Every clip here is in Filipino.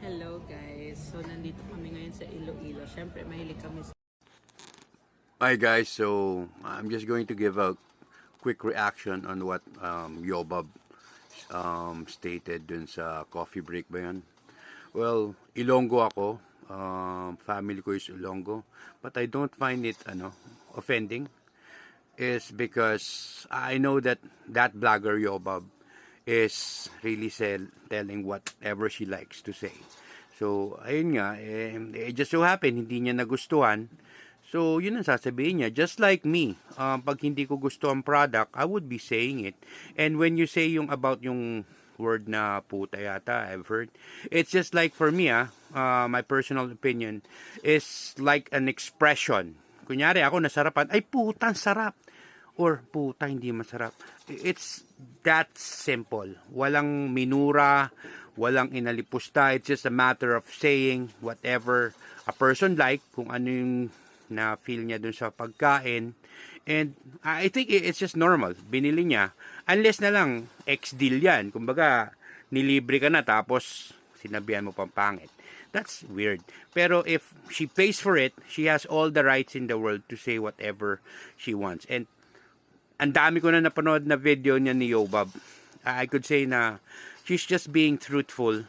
Hello guys, so nandito kami ngayon sa Iloilo. Siyempre mahilig kami sa... Hi guys, so I'm just going to give a quick reaction on what Yobab stated dun sa coffee break ba yan? Well, Ilonggo ako, family ko is Ilonggo, but I don't find it offending is because I know that blogger Yobab is really telling whatever she likes to say. So, ayun nga, it just so happen, hindi niya nagustuhan. So, yun ang sasabihin niya. Just like me, pag hindi ko gusto ang product, I would be saying it. And when you say yung about yung word na puta yata, I've heard, it's just like for me, my personal opinion, is like an expression. Kunyari ako nasarapan, ay puta, sarap. Or puta, hindi masarap. It's that simple. Walang minura, walang inalipusta. It's just a matter of saying whatever a person like, kung ano yung na-feel niya dun sa pagkain. And I think it's just normal. Binili niya. Unless na lang, ex-deal yan. Kumbaga, nilibre ka na tapos sinabihan mo pang pangit. That's weird. Pero if she pays for it, she has all the rights in the world to say whatever she wants. And ang dami ko na napanood na video niya ni Yobab. I could say na she's just being truthful.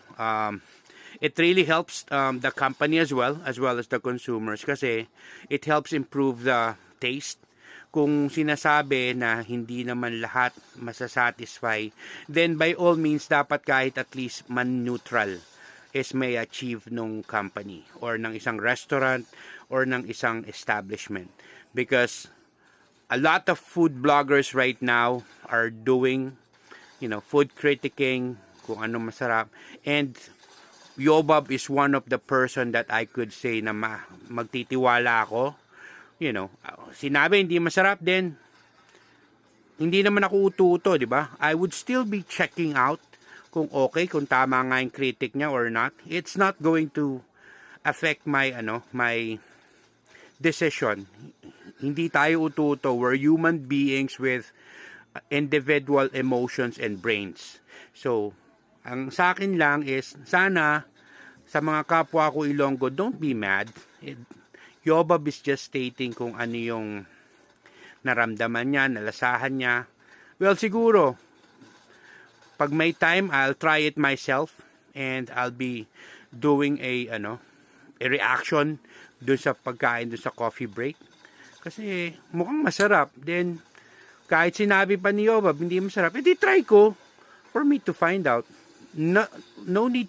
It really helps the company as well as the consumers kasi it helps improve the taste. Kung sinasabi na hindi naman lahat masasatisfy, then by all means dapat kahit at least man-neutral is may achieve nung company or ng isang restaurant or ng isang establishment. Because a lot of food bloggers right now are doing, food critiquing, kung ano masarap. And Yobab is one of the person that I could say na magtitiwala ako. Sinabi hindi masarap din. Hindi naman ako uto-uto, di ba? I would still be checking out kung okay, kung tama nga yung critic niya or not. It's not going to affect my decision. Hindi tayo uto-uto. We're human beings with individual emotions and brains. So, ang sa akin lang is, sana sa mga kapwa ko Ilonggo, don't be mad. Yobab is just stating kung ano yung naramdaman niya, nalasahan niya. Well, siguro, pag may time, I'll try it myself and I'll be doing a reaction dun sa pagkain, dun sa coffee break. Kasi mukhang masarap. Then, kahit sinabi pa ni Yobab, hindi masarap, edi try ko for me to find out. No need to